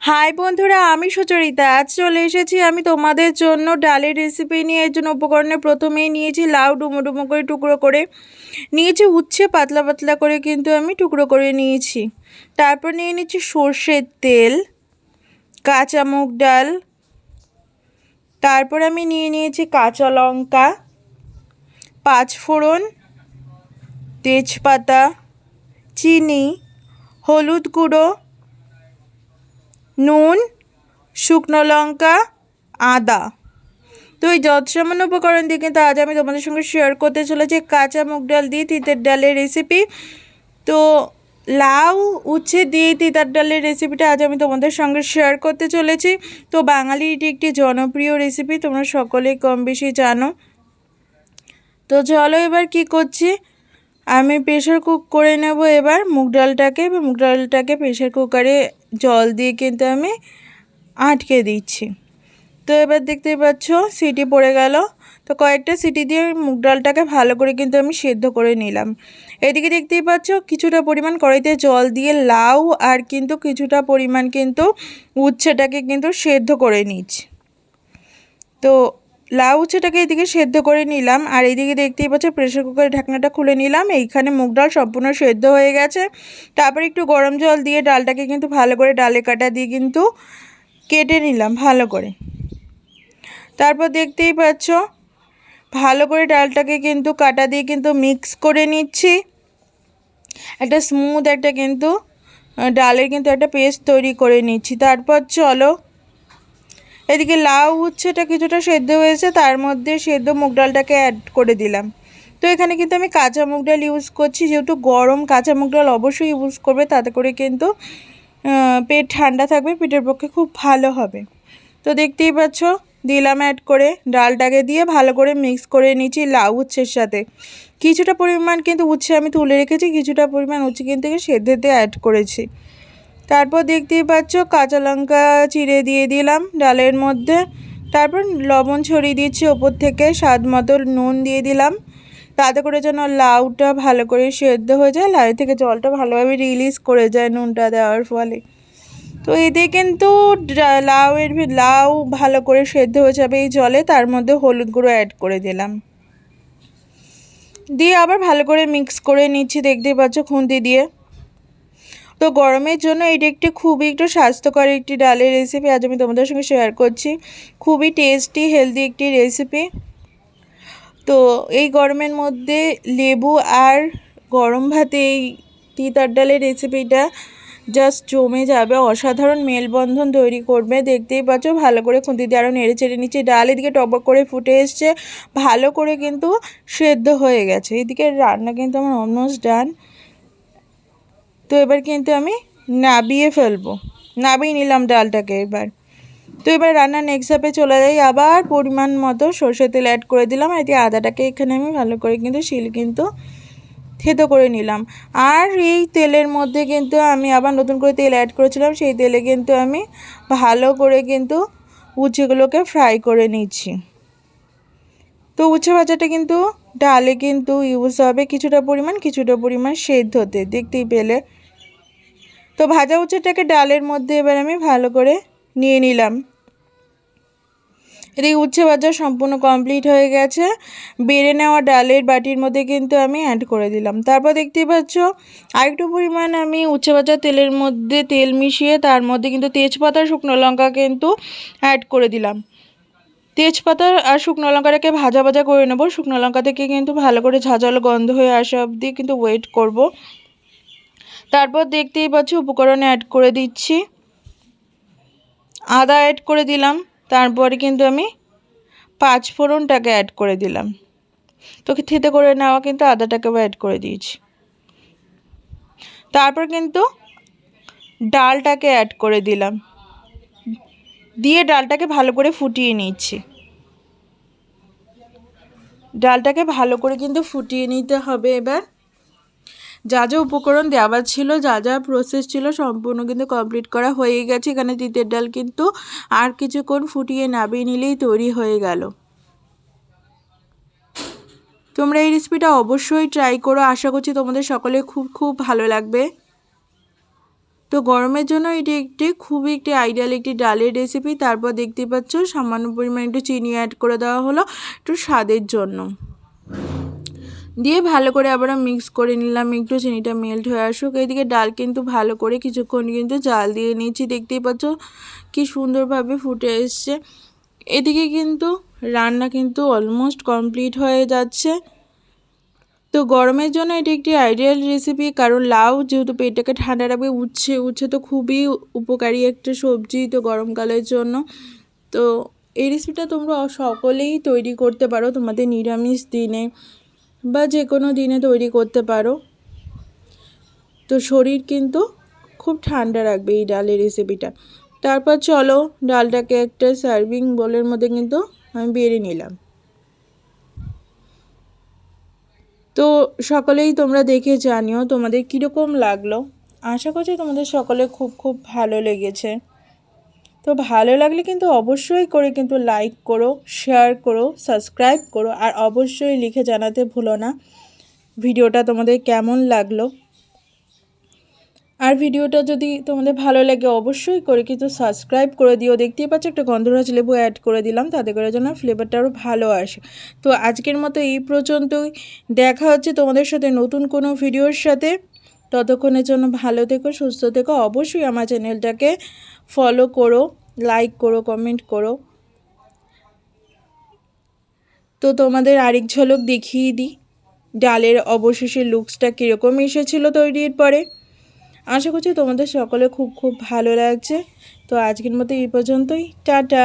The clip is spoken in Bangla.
হাই বন্ধুরা, আমি সুচরিতা। আজ চলে এসেছি আমি তোমাদের জন্য ডালের রেসিপি নিয়ে। এর জন্য উপকরণে প্রথমেই নিয়েছি লাউ ডুমো ডুমো করে টুকরো করে নিয়েছি, উচ্ছে পাতলা পাতলা করে কিন্তু আমি টুকরো করে নিয়েছি। তারপর নিয়ে নিচ্ছি সর্ষের তেল, কাঁচা মুগ ডাল, তারপর আমি নিয়ে নিয়েছি কাঁচা লঙ্কা, পাঁচফোড়ন, তেজপাতা, চিনি, হলুদ গুঁড়ো, নুন, শুকনো লঙ্কা, আদা। তো এই যত সামান্য উপকরণ দিয়ে কিন্তু আজ আমি তোমাদের সঙ্গে শেয়ার করতে চলেছি কাঁচা মুগ ডাল দিয়ে তিতের ডালের রেসিপি। তো লাউ উচ্ছে দিয়ে তিতার ডালের রেসিপিটা আজ আমি তোমাদের সঙ্গে শেয়ার করতে চলেছি। তো বাঙালির এটি একটি জনপ্রিয় রেসিপি, তোমরা সকলেই কম বেশি জানো। তো চলো এবার কি করছি, আমি প্রেশার কুক করে নেব এবার মুগ ডালটাকে প্রেশার কুকারে জল দিয়ে কিন্তু আমি আটকে দিচ্ছি। তো এবার দেখতেই পাচ্ছ সিটি পড়ে গেল। তো কয়েকটা সিটি দিয়ে মুগ ডালটাকে ভালো করে কিন্তু আমি সেদ্ধ করে নিলাম। এদিকে দেখতেই পাচ্ছ কিছুটা পরিমাণ কড়াইতে জল দিয়ে লাউ আর কিন্তু কিছুটা পরিমাণ কিন্তু উচ্ছেটাকে কিন্তু সেদ্ধ করে নিচ্ছি। তো লাউ উচ্ছেটাকে এদিকে সেদ্ধ করে নিলাম, আর এইদিকে দেখতেই পাচ্ছ প্রেশার কুকারের ঢাকনাটা খুলে নিলাম। এইখানে মুগ ডাল সম্পূর্ণ সেদ্ধ হয়ে গেছে। তারপর একটু গরম জল দিয়ে ডালটাকে কিন্তু ভালো করে ডালে কাটা দিয়ে কিন্তু কেটে নিলাম ভালো করে। তারপর দেখতেই পাচ্ছ ভালো করে ডালটাকে কিন্তু কাটা দিয়ে কিন্তু মিক্স করে নিচ্ছি। একটা স্মুথ একটা কিন্তু ডালের কিন্তু একটা পেস্ট তৈরি করে নিচ্ছি। তারপর চলো এদিকে লাউ উচ্ছেটা কিছুটা সেদ্ধ হয়েছে, তার মধ্যে সেদ্ধ মুগ ডালটাকে অ্যাড করে দিলাম। তো এখানে কিন্তু আমি কাঁচা মুগ ডাল ইউজ করছি, যেহেতু গরম কাঁচা মুগ ডাল অবশ্যই ইউজ করবে, তাতে করে কিন্তু পেট ঠান্ডা থাকবে, পেটের পক্ষে খুব ভালো হবে। তো দেখতেই পাচ্ছ দিলাম অ্যাড করে, ডালটাকে দিয়ে ভালো করে মিক্স করে নিচ্ছি লাউ উচ্ছের সাথে। কিছুটা পরিমাণ কিন্তু উচ্ছে আমি তুলে রেখেছি, কিছুটা পরিমাণ উচ্ছে কিন্তু সেদ্ধতে অ্যাড করেছি। তারপর দেখতেই পাচ্ছ কাঁচা লঙ্কা চিড়ে দিয়ে দিলাম ডালের মধ্যে। তারপর লবণ ছড়িয়ে দিচ্ছি ওপর থেকে, স্বাদ মতো নুন দিয়ে দিলাম, তাতে করে যেন লাউটা ভালো করে সেদ্ধ হয়ে যায়, লাউ থেকে জলটা ভালোভাবে রিলিজ করে যায় নুনটা দেওয়ার ফলে। তো এতে কিন্তু লাউ ভালো করে সেদ্ধ হয়ে যাবে এই জলে। তার মধ্যে হলুদ গুঁড়ো অ্যাড করে দিলাম, দিয়ে আবার ভালো করে মিক্স করে নিচ্ছি দেখতেই পাচ্ছ খুন্তি দিয়ে। তো গরমের জন্য এটি খুবই একটু স্বাস্থ্যকর একটি ডালের রেসিপি আজ আমি তোমাদের সঙ্গে শেয়ার করছি। খুবই টেস্টি হেলদি একটি রেসিপি। তো এই গরমের মধ্যে লেবু আর গরম ভাতে এই তিতার ডালের রেসিপিটা জাস্ট জমে যাবে, অসাধারণ মেলবন্ধন তৈরি করবে। দেখতেই পাচ্ছ ভালো করে খুন্তি দিয়ে আরও নেড়ে চেড়ে নিচ্ছি। ডাল এদিকে টপক করে ফুটে এসছে, ভালো করে কিন্তু সেদ্ধ হয়ে গেছে। এদিকে রান্না কিন্তু আমার অলমোস্ট ডান। তো এবার কিন্তু আমি নাবিয়ে নিলাম ডালটাকে এবার। তো এবার রান্নার নেক্সট ধাপে চলে যাই, আবার পরিমাণ মতো সরষের তেল অ্যাড করে দিলাম। এতে আদাটাকে এখানে আমি ভালো করে কিন্তু থেতো করে নিলাম। আর এই তেলের মধ্যে কিন্তু আমি আবার নতুন করে তেল অ্যাড করেছিলাম, সেই তেলে কিন্তু আমি ভালো করে কিন্তু উচ্ছেগুলোকে ফ্রাই করে নিচ্ছি। তো উচ্ছে ভাজাটা কিন্তু ডালে কিন্তু ইউজ হবে কিছুটা পরিমাণ সেদ্ধ হতে, দেখতেই পেলে। তো ভাজা উচ্ছেটাকে ডালের মধ্যে এবার আমি ভালো করে নিয়ে নিলাম। এদিকে উচ্ছে ভাজা সম্পূর্ণ কমপ্লিট হয়ে গেছে। বেড়ে নেওয়া ডালের বাটির মধ্যে কিন্তু আমি অ্যাড করে দিলাম। তারপর দেখতেই পাচ্ছ আরেকটু পরিমাণ আমি উচ্ছে ভাজা তেলের মধ্যে তেল মিশিয়ে তার মধ্যে কিন্তু তেজপাতা শুকনো লঙ্কা কিন্তু অ্যাড করে দিলাম। তেজপাতা আর শুকনো লঙ্কাটাকে ভাজা ভাজা করে নেব। শুকনো লঙ্কা থেকে কিন্তু ভালো করে ঝাঁঝালো গন্ধ হয়ে আসা অবধি কিন্তু ওয়েট করব। তারপর দেখতেই পাচ্ছ উপকরণে অ্যাড করে দিচ্ছি, আদা অ্যাড করে দিলাম। তারপরে কিন্তু আমি পাঁচফোড়নটাকে অ্যাড করে দিলাম। তো থেতে করে নেওয়া কিন্তু আদাটাকেও অ্যাড করে দিয়েছি। তারপর কিন্তু ডালটাকে অ্যাড করে দিলাম, দিয়ে ডালটাকে ভালো করে ফুটিয়ে নিচ্ছি। ডালটাকে ভালো করে কিন্তু ফুটিয়ে নিতে হবে। এবার যা যা উপকরণ দেওয়া ছিল, যা যা প্রসেস ছিল সম্পূর্ণ কিন্তু কমপ্লিট করা হয়ে গেছে। এখানে তিতের ডাল কিন্তু আর কিছুক্ষণ ফুটিয়ে নামিয়ে নিলেই তৈরি হয়ে গেল। তোমরা এই রেসিপিটা অবশ্যই ট্রাই করো, আশা করছি তোমাদের সকলে খুব ভালো লাগবে। তো গরমের জন্য এটি খুবই একটি আইডিয়াল একটি ডালের রেসিপি। তারপর দেখতে পাচ্ছ সামান্য পরিমাণ একটু চিনি অ্যাড করে দেওয়া হলো একটু স্বাদের জন্য, দিয়ে ভালো করে আবার মিক্স করে নিলাম, একটু চিনিটা মেল্ট হয়ে আসুক। এইদিকে ডাল কিন্তু ভালো করে কিছুক্ষণ কিন্তু জাল দিয়ে নিয়েছি, দেখতেই পাচ্ছ কি সুন্দরভাবে ফুটে এসছে। এদিকে কিন্তু রান্না কিন্তু অলমোস্ট কমপ্লিট হয়ে যাচ্ছে। তো গরমের জন্য এটি একটি আইডিয়াল রেসিপি, কারণ লাউ যেহেতু পেটটাকে ঠান্ডা রাখবে, উচ্ছে তো খুবই উপকারী একটা সবজি তো গরমকালের জন্য। তো এই রেসিপিটা তোমরা সকলেই তৈরি করতে পারো তোমাদের নিরামিষ দিনে বা যে কোনো দিনে তৈরি করতে পারো। তো শরীর কিন্তু খুব ঠান্ডা রাখবে এই ডালের রেসিপিটা। তারপর চলো ডালটাকে একটা সার্ভিং বোলের মধ্যে কিন্তু আমি বেড়ে নিলাম। তো সকলেই তোমরা দেখে জানিও তোমাদের কীরকম লাগলো। আশা করছি তোমাদের সকলে খুব ভালো লেগেছে। তো ভালো লাগলে কিন্তু অবশ্যই করে কিন্তু লাইক করো, শেয়ার করো, সাবস্ক্রাইব করো, আর অবশ্যই লিখে জানাতে ভুলো না ভিডিওটা তোমাদের কেমন লাগলো। আর ভিডিওটা যদি তোমাদের ভালো লাগে অবশ্যই করে কিন্তু সাবস্ক্রাইব করে দিও। দেখতেই পাচ্ছ একটা গন্ধরাজ লেবু অ্যাড করে দিলাম, তাতে করে যেন ফ্লেভারটা আরও ভালো আসে। তো আজকের মতো এই পর্যন্তই, দেখা হচ্ছে তোমাদের সাথে নতুন কোনো ভিডিওর সাথে। ততক্ষণের জন্য ভালো থেকো, সুস্থ থেকো। অবশ্যই আমার চ্যানেলটাকে ফলো করো, লাইক করো, কমেন্ট করো। তো তোমাদের আরেক ঝলক দেখিয়ে দিই ডালের অবশেষে লুকসটা কীরকম এসেছিলো তৈরির পরে। আশা করছি তোমাদের সকলে খুব ভালো লাগছে। তো আজকের মতো এই পর্যন্তই, টাটা।